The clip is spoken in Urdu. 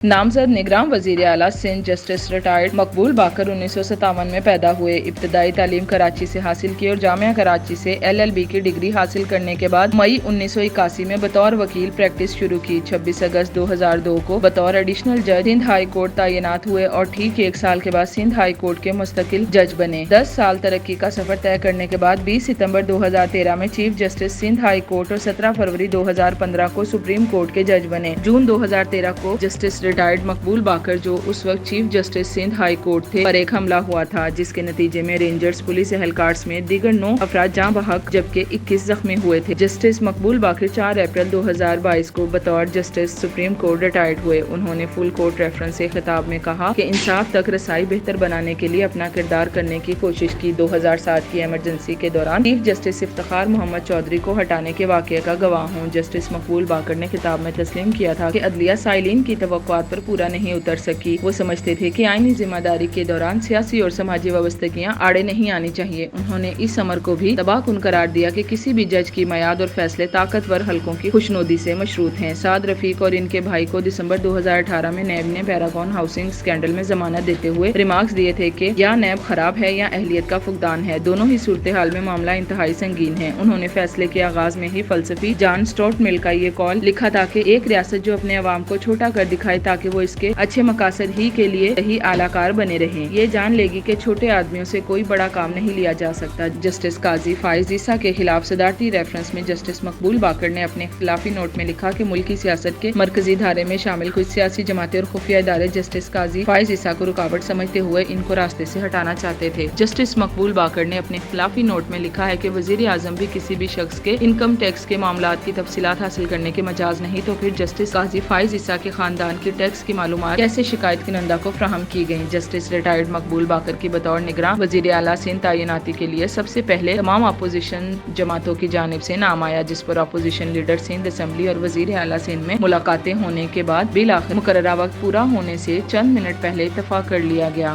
نامزد نگراں وزیر اعلیٰ سندھ جسٹس ریٹائرڈ مقبول باقر 1957 میں پیدا ہوئے۔ ابتدائی تعلیم کراچی سے حاصل کی اور جامعہ کراچی سے LLB کی ڈگری حاصل کرنے کے بعد مئی 1981 میں بطور وکیل پریکٹس شروع کی۔ 26 اگست 2002 کو بطور ایڈیشنل جج سندھ ہائی کورٹ تعینات ہوئے اور ٹھیک ایک سال کے بعد سندھ ہائی کورٹ کے مستقل جج بنے۔ 10 سال ترقی کا سفر طے کرنے کے بعد 20 ستمبر 2013 میں chief justice Sindh high court اور 17 فروری 2015 کو سپریم کورٹ کے جج بنے۔ جون 2013 کو جسٹس ریٹائرڈ مقبول باقر جو اس وقت chief justice Sindh high court تھے پر ایک حملہ ہوا تھا جس کے نتیجے میں رینجرز پولیس اہلکار سمیت دیگر 9 افراد جاں بحق جبکہ 21 زخمی ہوئے تھے۔ جسٹس مقبول باقر 4 اپریل 2022 کو بطور جسٹس سپریم کورٹ ریٹائرڈ ہوئے۔ انہوں نے فل کورٹ ریفرنس سے خطاب میں کہا کہ انصاف تک رسائی بہتر بنانے کے لیے اپنا کردار کرنے کی کوشش کی۔ 2007 کی ایمرجنسی کے دوران چیف جسٹس افتخار محمد چودھری کو ہٹانے کے واقعے کا گواہ ہوں۔ جسٹس مقبول باقر نے خطاب میں تسلیم کیا تھا کہ عدلیہ سائلین کی توقعات پر پورا نہیں اتر سکی۔ وہ سمجھتے تھے کہ آئینی ذمہ داری کے دوران سیاسی اور سماجی وابستگیاں آڑے نہیں آنی چاہیے۔ انہوں نے اس امر کو بھی تباہ کن قرار دیا کہ کسی بھی جج کی میعاد اور فیصلے طاقتور حلقوں کی خوشنودی سے مشروط ہیں۔ سعد رفیق اور ان کے بھائی کو دسمبر 2018 میں نیب نے پیراگون ہاؤسنگ اسکینڈل میں ضمانت دیتے ہوئے ریمارکس دیے تھے کہ یا نیب خراب ہے یا اہلیت کا فقدان ہے، دونوں ہی صورتحال میں معاملہ انتہائی سنگین ہے۔ انہوں نے فیصلے کے آغاز میں ہی فلسفی جان اسٹورٹ مل کا یہ قول لکھا تھا کہ ایک ریاست جو اپنے عوام کو چھوٹا کر دکھائے تاکہ وہ اس کے اچھے مقاصد ہی کے لیے صحیح اعلی کار بنے رہیں، یہ جان لے گی کہ چھوٹے آدمیوں سے کوئی بڑا کام نہیں لیا جا سکتا۔ جسٹس قاضی فائز عیسیٰ کے خلاف صدارتی ریفرنس میں جسٹس مقبول باقر نے اپنے اختلافی نوٹ میں لکھا کہ ملکی سیاست کے مرکزی دھارے میں شامل کچھ سیاسی جماعتیں اور خفیہ ادارے جسٹس قاضی فائز عیسیٰ کو رکاوٹ سمجھتے ہوئے ان کو راستے سے ہٹانا چاہتے تھے۔ جسٹس مقبول باقر نے اپنے اختلافی نوٹ میں لکھا ہے کہ وزیر اعظم بھی کسی بھی شخص کے انکم ٹیکس کے معاملات کی تفصیلات حاصل کرنے کے مجاز نہیں، تو پھر جسٹس قاضی فائز عیسیٰ کے خاندان کی ٹیکس کی معلومات کیسے شکایت کنندہ کو فراہم کی گئیں۔ جسٹس ریٹائرڈ مقبول باقر کی بطور نگراں وزیر اعلیٰ سندھ تعیناتی کے لیے سب سے پہلے تمام اپوزیشن جماعتوں کی جانب سے نام آیا، جس پر اپوزیشن لیڈر سندھ اسمبلی اور وزیر اعلیٰ سندھ میں ملاقاتیں ہونے کے بعد بالآخر مقررہ وقت پورا ہونے سے چند منٹ پہلے اتفاق کر لیا گیا۔